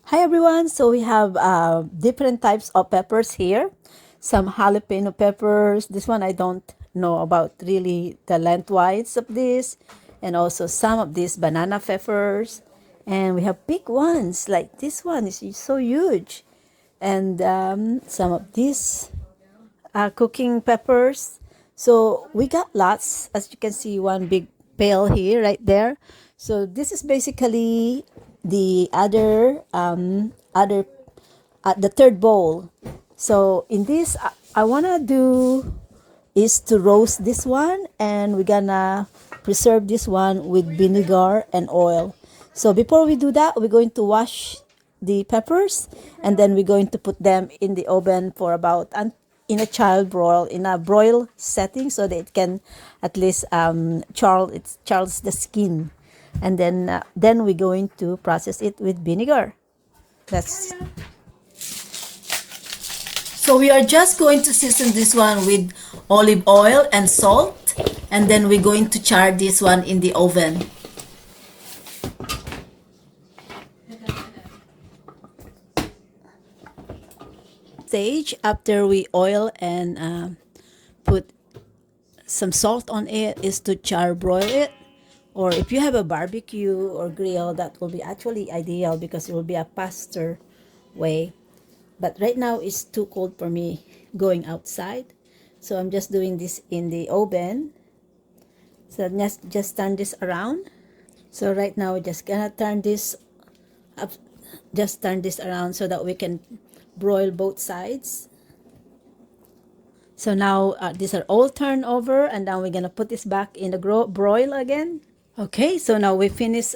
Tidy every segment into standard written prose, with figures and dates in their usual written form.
Hi everyone, so we have different types of peppers here. Some jalapeno peppers. This one I don't know about really the lengthwise of this. And also some of these banana peppers. And we have big ones like this one is so huge. And some of these cooking peppers. So we got lots, as you can see, one big pail here, right there. So this is basically the the third bowl. So in this, I wanna do is to roast this one, and we're gonna preserve this one with vinegar and oil. So before we do that, we're going to wash the peppers, and then we're going to put them in the oven for about in a broil setting, so that it can at least charls the skin, and then we're going to process it with vinegar. That's So we are just going to season this one with olive oil and salt, and then we're going to char this one in the oven. Stage after we oil and put some salt on it is to char broil it. Or if you have a barbecue or grill, that will be actually ideal because it will be a faster way. But right now it's too cold for me going outside. So I'm just doing this in the oven. So just turn this around. So right now we're just gonna turn this up, just turn this around so that we can broil both sides. So now these are all turned over, and now we're gonna put this back in the broil again. Okay, so now we finish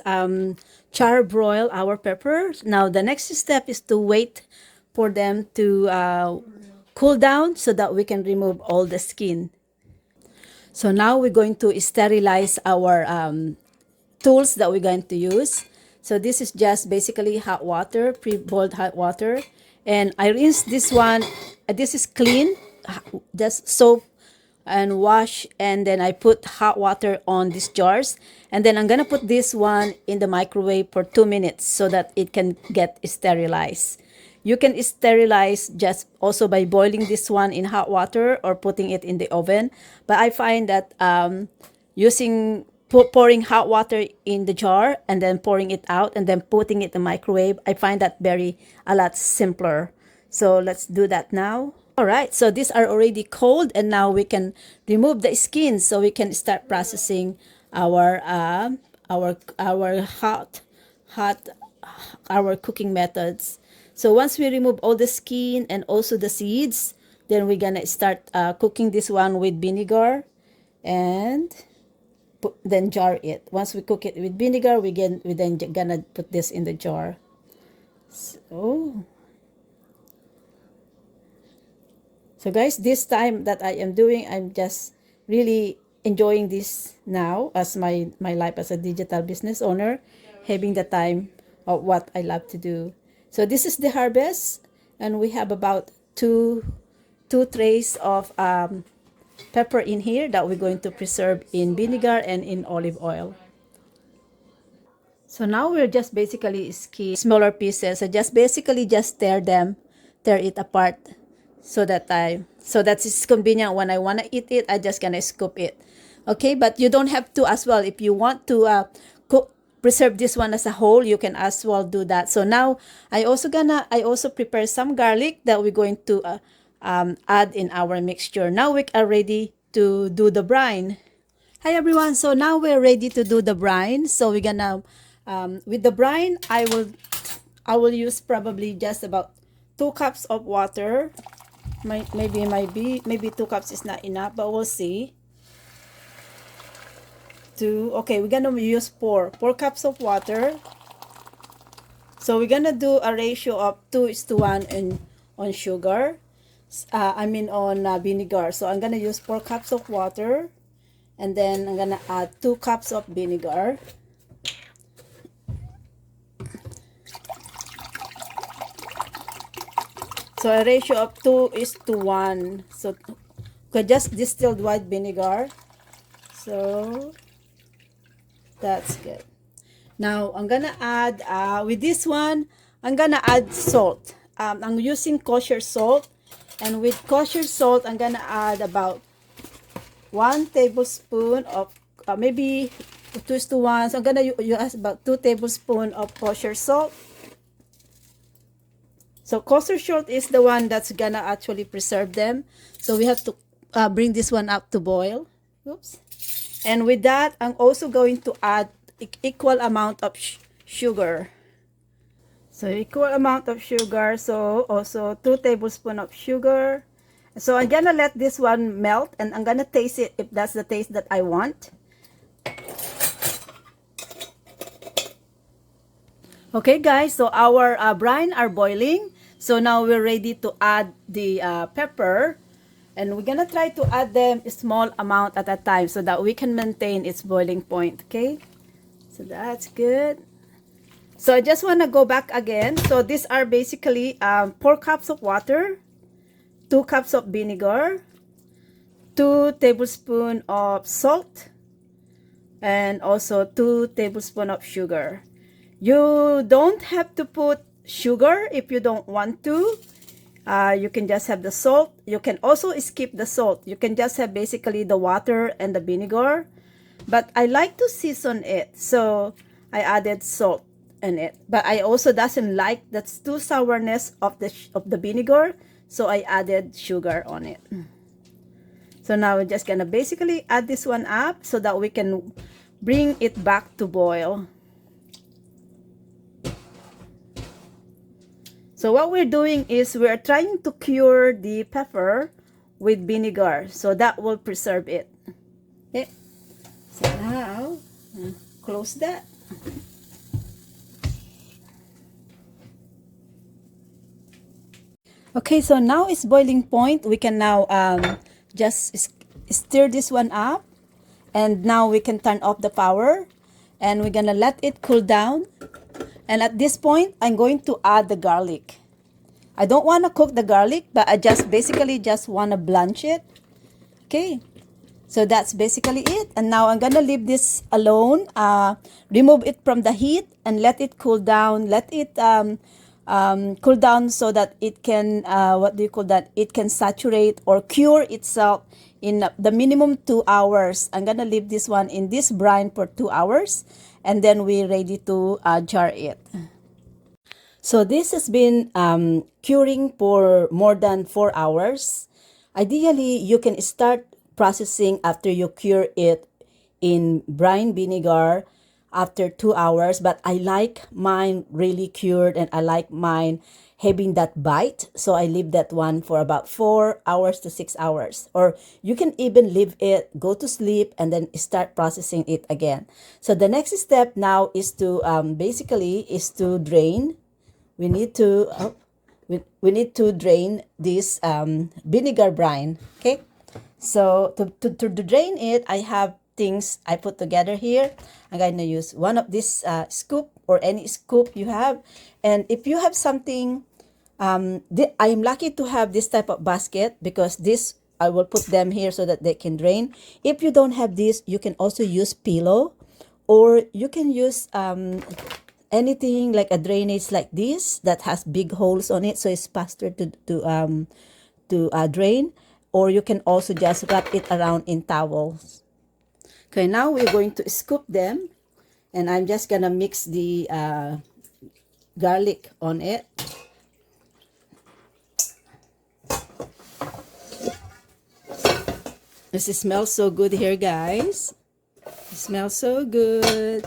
char broil our peppers. Now the next step is to wait for them to cool down so that we can remove all the skin. So now we're going to sterilize our tools that we're going to use. So this is just basically hot water, pre-boiled hot water. And I rinse this one. This is clean, just soap and wash. And then I put hot water on these jars. And then I'm going to put this one in the microwave for 2 minutes so that it can get sterilized. You can sterilize just also by boiling this one in hot water or putting it in the oven. But I find that pouring hot water in the jar and then pouring it out and then putting it in the microwave, I find that a lot simpler. So let's do that now. All right, so these are already cold, and now we can remove the skin so we can start processing our hot our cooking methods. So once we remove all the skin and also the seeds, then we're gonna start cooking this one with vinegar, and then jar it. Once we cook it with vinegar, we then gonna put this in the jar. So guys, this time that I am doing, I'm just really enjoying this now as my life as a digital business owner, having the time of what I love to do. So this is the harvest, and we have about two trays of pepper in here that we're going to preserve in vinegar and in olive oil. So now we're just basically smaller pieces. So just basically just tear it apart so that it's convenient when I want to eat it. I just gonna scoop it. Okay, but you don't have to as well. If you want to preserve this one as a whole, you can as well do that. So now I also prepare some garlic that we're going to add in our mixture. Now we are ready to do the brine. Hi everyone. So now we're ready to do the brine. So we're gonna with the brine, I will use probably just about 2 cups of water. Maybe 2 cups is not enough, but we'll see. Okay, we're gonna use four cups of water. So we're gonna do a ratio of 2:1 on sugar. On vinegar. So I'm gonna use 4 cups of water, and then I'm gonna add 2 cups of vinegar. So a ratio of 2:1. So just distilled white vinegar. So that's good. Now I'm gonna add with this one I'm gonna add salt. I'm using kosher salt, and with kosher salt, I'm gonna add about 1 tablespoon of maybe 2:1. So I'm gonna use about 2 tablespoons of kosher salt. So kosher salt is the one that's gonna actually preserve them. So we have to bring this one up to boil. Oops. And with that, I'm also going to add equal amount of sugar. So equal amount of sugar. So also 2 tablespoons of sugar. So I'm gonna let this one melt, and I'm gonna taste it if that's the taste that I want. Okay guys, so our brine are boiling. So now we're ready to add the pepper, and we're gonna try to add them a small amount at a time so that we can maintain its boiling point. Okay, so that's good. So I just want to go back again. So these are basically 4 cups of water, 2 cups of vinegar, 2 tablespoons of salt, and also 2 tablespoons of sugar. You don't have to put sugar if you don't want to. You can just have the salt. You can also skip the salt. You can just have basically the water and the vinegar. But I like to season it, so I added salt in it. But I also doesn't like that too sourness of the vinegar, so I added sugar on it. So now we're just gonna basically add this one up so that we can bring it back to boil. So what we're doing is we're trying to cure the pepper with vinegar, so that will preserve it. Okay. So now, close that. Okay, so now it's boiling point. We can now just stir this one up, and now we can turn off the power, and we're gonna let it cool down. And at this point, I'm going to add the garlic. I don't want to cook the garlic, but I just basically just want to blanch it. Okay, so that's basically it. And now I'm gonna leave this alone, remove it from the heat, and let it cool down. Let it cool down so that it can what do you call that? It can saturate or cure itself in the minimum 2 hours. I'm gonna leave this one in this brine for 2 hours, and then we're ready to jar it. So this has been curing for more than 4 hours. Ideally, you can start processing after you cure it in brine vinegar after 2 hours, but I like mine really cured, and I like mine having that bite, so I leave that one for about 4 hours to 6 hours. Or you can even leave it, go to sleep, and then start processing it again. So the next step now is to basically is to drain. We need to we need to drain this vinegar brine. Okay, so to drain it, I have things I put together here. I'm going to use one of this scoop, or any scoop you have. And if you have something, I'm lucky to have this type of basket, because this I will put them here so that they can drain. If you don't have this, you can also use pillow, or you can use anything like a drainage like this that has big holes on it, so it's faster to drain. Or you can also just wrap it around in towels. Okay, now we're going to scoop them, and I'm just gonna mix the garlic on it. This smells so good here, guys. It smells so good.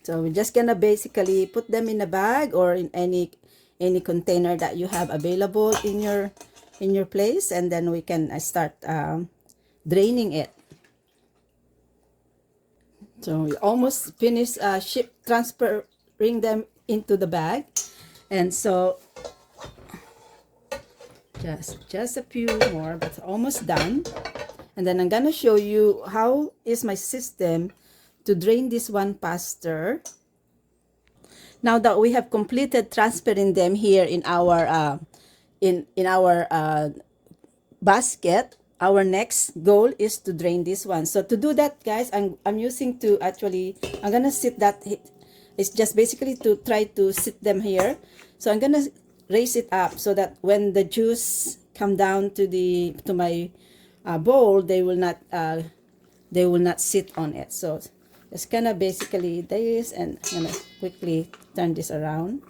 So we're just gonna basically put them in a bag, or in any container that you have available in your place, and then we can start draining it. So we almost finished transferring them into the bag, and so just a few more, but almost done. And then I'm gonna show you how is my system to drain this one faster. Now that we have completed transferring them here in our basket, our next goal is to drain this one. So to do that, guys, I'm using to actually, I'm gonna sit that, it's just basically to try to sit them here. So I'm gonna raise it up so that when the juice come down to my bowl, they will not sit on it. So it's gonna basically this, and I'm gonna quickly turn this around,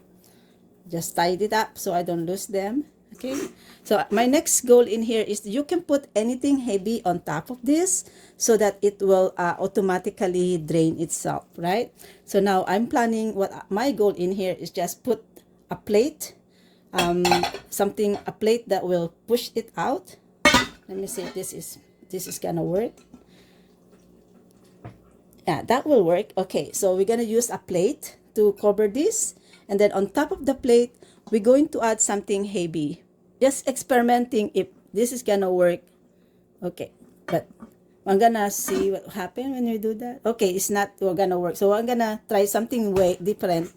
just tied it up so I don't lose them. Okay, so my next goal in here is you can put anything heavy on top of this so that it will automatically drain itself, right? So now I'm planning, what my goal in here is just put a plate, a plate that will push it out. Let me see if this is gonna work. Yeah, that will work. Okay, so we're gonna use a plate to cover this, and then on top of the plate we're going to add something heavy, just experimenting if this is gonna work. Okay, but I'm gonna see what happen when we do that. Okay, it's not gonna work, so I'm gonna try something way different.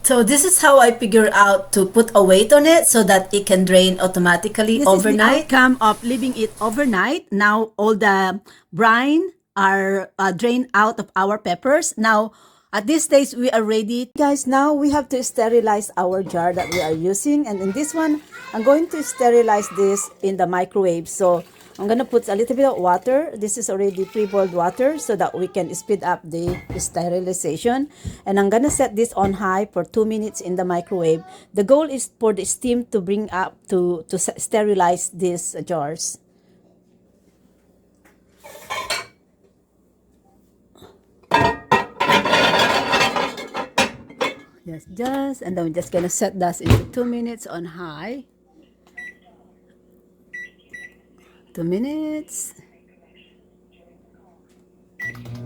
So this is how I figure out to put a weight on it so that it can drain automatically overnight. This is the outcome of leaving it overnight. Now all the brine are drained out of our peppers. Now at this stage we are ready. Guys, now we have to sterilize our jar that we are using. And in this one, I'm going to sterilize this in the microwave. So I'm going to put a little bit of water. This is already pre-boiled water so that we can speed up the sterilization. And I'm going to set this on high for 2 minutes in the microwave. The goal is for the steam to bring up to sterilize these jars. Yes, and then we're just going to set that into 2 minutes on high. 2 minutes.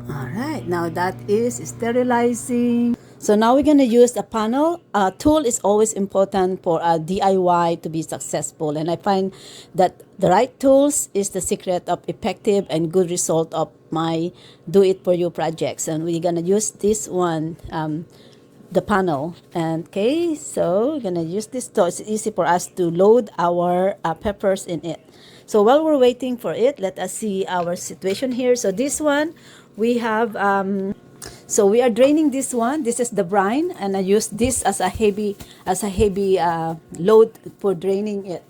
All right, now that is sterilizing. So now we're going to use a panel. A tool is always important for a DIY to be successful, and I find that the right tools is the secret of effective and good result of my do-it-for-you projects. And we're going to use this one, the panel. And okay, so we're going to use this so it's easy for us to load our peppers in it. So while we're waiting for it, let us see our situation here. So this one, we have, so we are draining this one. This is the brine, and I use this as a heavy load for draining it.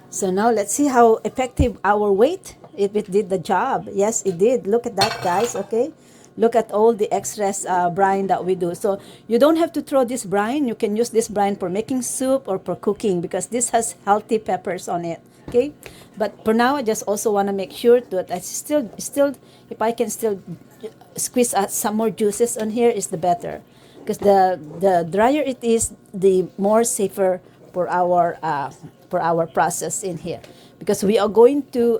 So now let's see how effective our weight, if it did the job. Yes, it did. Look at that, guys, okay? Look at all the excess brine that we do. So you don't have to throw this brine. You can use this brine for making soup or for cooking because this has healthy peppers on it. Okay, but for now I just also want to make sure that I still if I can still squeeze out some more juices on here is the better, because the drier it is, the more safer for our process in here, because we are going to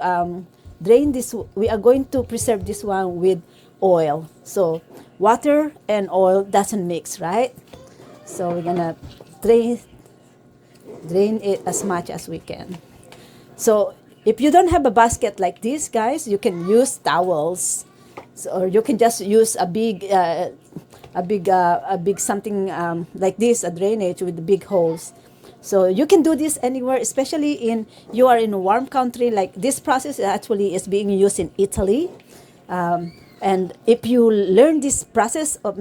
drain this. We are going to preserve this one with oil. So water and oil doesn't mix, right? So we're gonna drain it as much as we can. So if you don't have a basket like this, guys, you can use towels, or you can just use a big something like this, a drainage with big holes. So you can do this anywhere, especially you are in a warm country. Like this process actually is being used in Italy. And if you learn this process of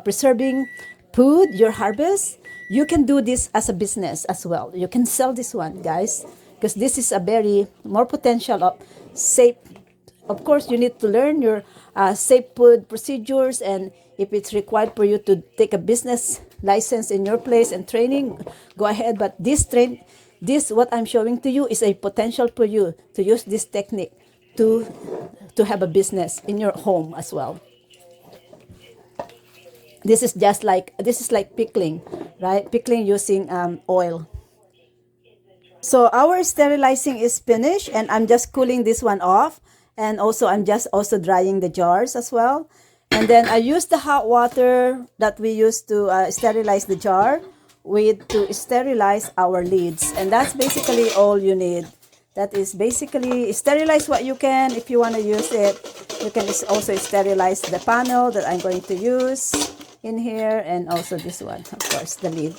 preserving food, your harvest, you can do this as a business as well. You can sell this one, guys, because this is a very more potential of safe. Of course, you need to learn your safe food procedures, and if it's required for you to take a business license in your place and training, go ahead. But this what I'm showing to you is a potential for you to use this technique to have a business in your home as well. This is like pickling, right? Pickling using oil. So our sterilizing is finished, and I'm just cooling this one off, and also I'm just also drying the jars as well. And then I use the hot water that we used to sterilize the jar to sterilize our lids, and that's basically all you need. That is basically sterilize what you can. If you want to use it, you can also sterilize the panel that I'm going to use in here, and also this one, of course, the lid.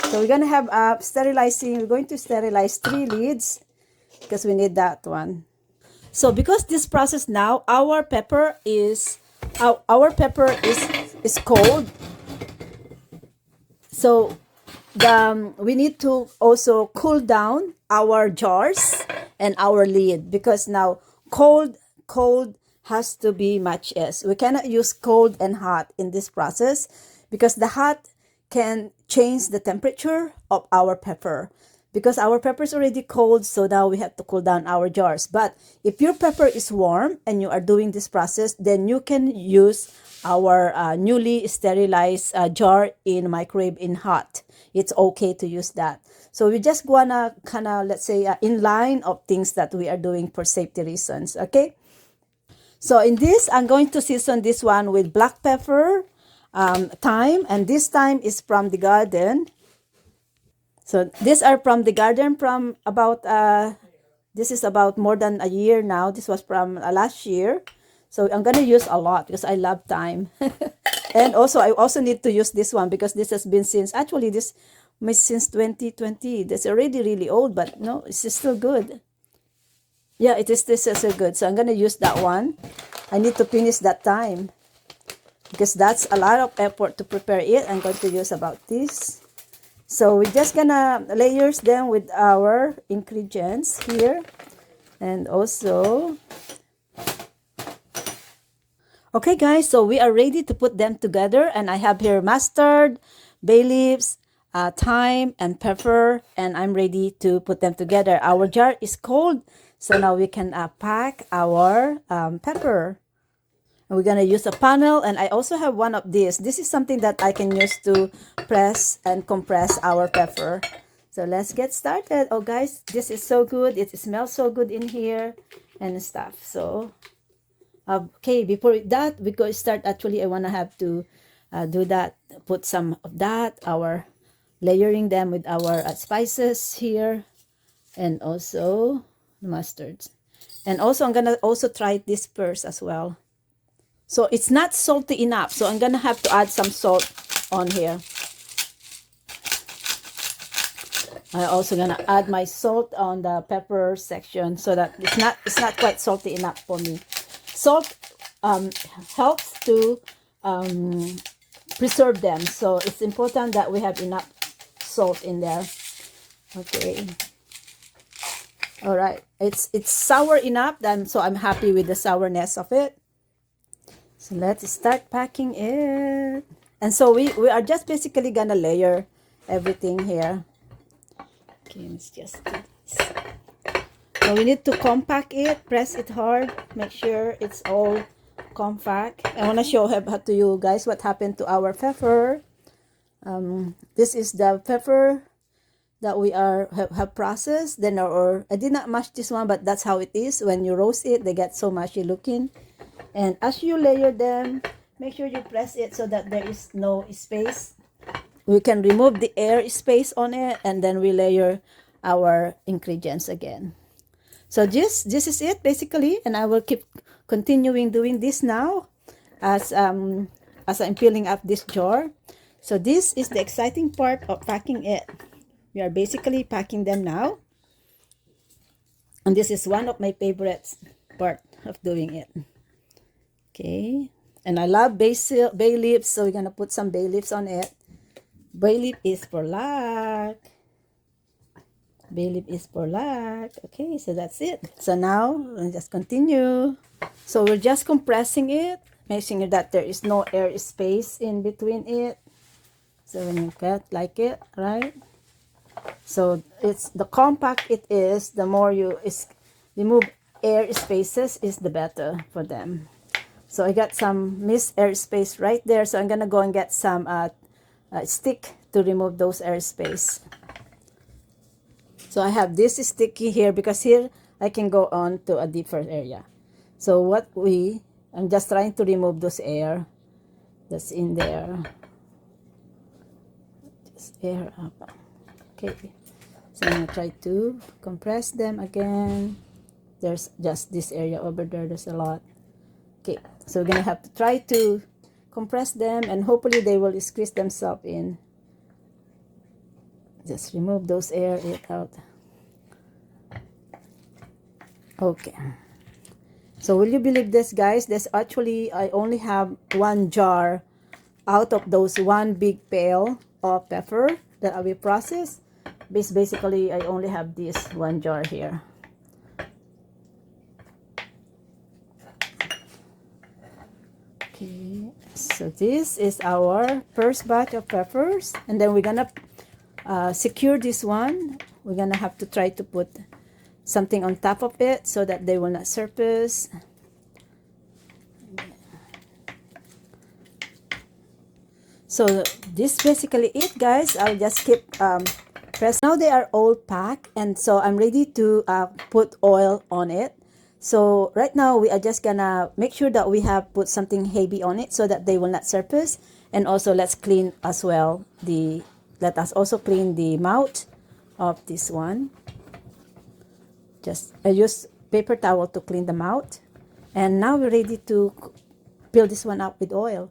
So we're going to have sterilizing. We're going to sterilize 3 lids because we need that one. So because this process now, our pepper is cold. So we need to also cool down our jars and our lid, because now cold has to be matched. We cannot use cold and hot in this process, because the hot can change the temperature of our pepper, because our pepper is already cold. So now we have to cool down our jars. But if your pepper is warm and you are doing this process, then you can use our newly sterilized jar in microwave in hot. It's okay to use that. So we just wanna kind of, let's say, in line of things that we are doing for safety reasons. Okay. So in this, I'm going to season this one with black pepper, thyme, and this thyme is from the garden. So these are from the garden from about, this is about more than a year now. This was from last year. So I'm going to use a lot because I love thyme. And also, I also need to use this one because this has been since 2020. That's already really old, but no, it's still good. Yeah, this is so good. So I'm going to use that one. I need to finish that thyme because that's a lot of effort to prepare it. I'm going to use about this. So we're just gonna layers them with our ingredients here, and also, okay guys, so we are ready to put them together, and I have here mustard, bay leaves, thyme, and pepper, and I'm ready to put them together. Our jar is cold, so now we can pack our pepper. We're going to use a panel, and I also have one of these. This is something that I can use to press and compress our pepper. So let's get started. Oh guys, this is so good. It smells so good in here and stuff. So, okay, before that, we go start. Actually, I want to have to do that. Put some of that, our layering them with our spices here, and also mustards. And also, I'm going to also try this first as well. So it's not salty enough. So I'm going to have to add some salt on here. I'm also going to add my salt on the pepper section so that it's not quite salty enough for me. Salt helps to preserve them. So it's important that we have enough salt in there. Okay. All right. It's sour enough, so I'm happy with the sourness of it. So let's start packing it. And so we are just basically gonna layer everything here. Okay, let's just do this. So we need to compact it, press it hard, make sure it's all compact. I want to show to you guys what happened to our pepper. This is the pepper that we have processed. Then I did not mash this one, but that's how it is. When you roast it, they get so mushy looking. And as you layer them, make sure you press it so that there is no space. We can remove the air space on it, and then we layer our ingredients again. So this is it basically, and I will keep continuing doing this now as I'm filling up this jar. So this is the exciting part of packing it. We are basically packing them now, and this is one of my favorite part of doing it. Okay, and I love bay leaves, so we're gonna put some bay leaves on it. Bay leaf is for luck. Bay leaf is for luck. Okay, so that's it. So now let's just continue. So we're just compressing it, making sure that there is no air space in between it. So when you cut like it, right? So it's the compact it is, the more you remove air spaces is the better for them. So I got some missed air space right there. So I'm gonna go and get some stick to remove those air space. So I have this sticky here because here I can go on to a deeper area. So I'm just trying to remove those air that's in there. Just air up. Okay. So I'm gonna try to compress them again. There's just this area over there, there's a lot. Okay, so we're gonna have to try to compress them, and hopefully they will squeeze themselves in. Just remove those air out. Okay, so will you believe this, guys? There's actually, I only have 1 jar out of those 1 big pail of pepper that I will process. Basically, I only have this 1 jar here. Okay, so this is our first batch of peppers, and then we're gonna secure this one. We're gonna have to try to put something on top of it so that they will not surface. So this basically it, guys. I'll just keep press. Now they are all packed, and so I'm ready to put oil on it. So right now we are just gonna make sure that we have put something heavy on it so that they will not surface. And also let's clean as well let us also clean the mouth of this one. Just I use paper towel to clean the mouth. And now we're ready to fill this one up with oil.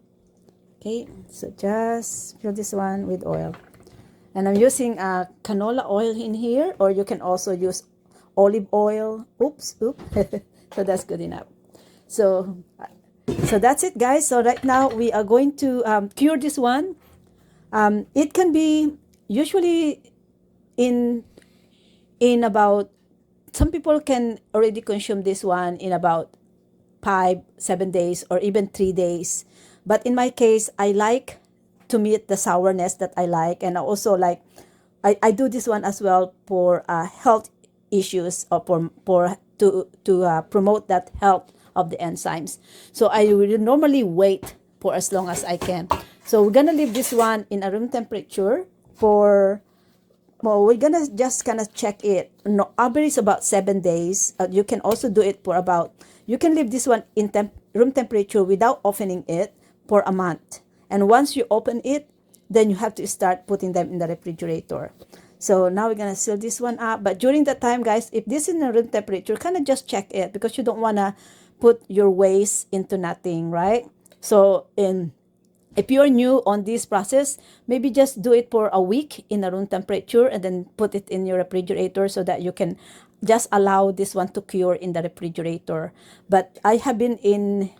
Okay, so just fill this one with oil. And I'm using canola oil in here, or you can also use olive oil. Oops. So that's good enough. So that's it, guys. So right now we are going to cure this one. It can be usually in about, some people can already consume this one in about 5-7 days or even 3 days. But in my case, I like to meet the sourness that I like, and I also like I do this one as well for health issues, or to promote that health of the enzymes. So I will normally wait for as long as I can. So we're gonna leave this one in a room temperature for, well, we're gonna just kind of check it. No, average about 7 days. You can also do it for about, you can leave this one in room temperature without opening it for a month. And once you open it, then you have to start putting them in the refrigerator. So now we're gonna seal this one up. But during that time, guys, if this is in a room temperature, kind of just check it, because you don't wanna put your waste into nothing, right? So if you're new on this process, maybe just do it for a week in a room temperature and then put it in your refrigerator so that you can just allow this one to cure in the refrigerator. But I've been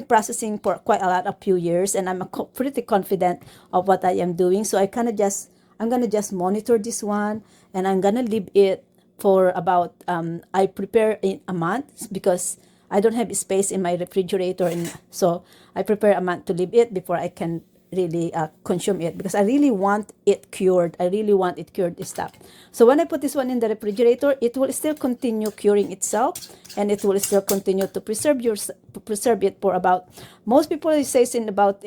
processing for quite a lot, a few years, and I'm pretty confident of what I am doing. So I'm gonna just monitor this one, and I'm gonna leave it for about I prepare in a month, because I don't have space in my refrigerator, and so I prepare a month to leave it before I can really consume it, because I really want it cured. I really want it cured, this stuff. So when I put this one in the refrigerator, it will still continue curing itself, and it will still continue to preserve it for about, most people say in about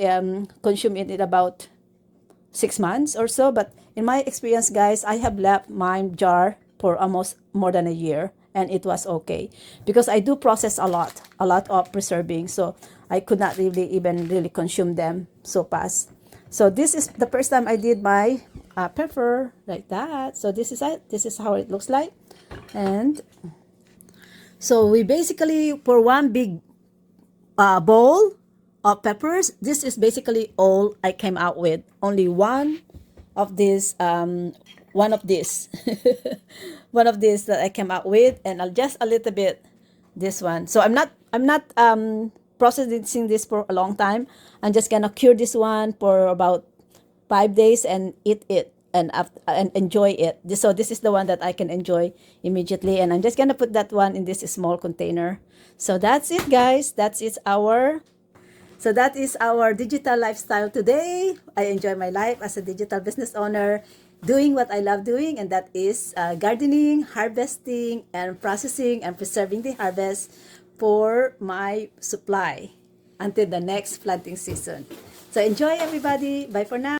consume it in about 6 months or so. But in my experience, guys, I have left my jar for almost more than a year, and it was okay, because I do process a lot of preserving, so I could not really consume them so fast. So this is the first time I did my pepper like that. So this is it. This is how it looks like. And so we basically, for one big bowl of peppers, this is basically all I came out with. Only one of this one of this one of these that I came out with, and I'll just a little bit this one. So I'm not processing this for a long time. I'm just gonna cure this one for about 5 days and eat it, and enjoy it. So this is the one that I can enjoy immediately, and I'm just gonna put that one in this small container. So that's it, guys. That is our digital lifestyle today. I enjoy my life as a digital business owner, doing what I love doing, and that is gardening, harvesting, and processing and preserving the harvest for my supply until the next planting season. So enjoy, everybody. Bye for now.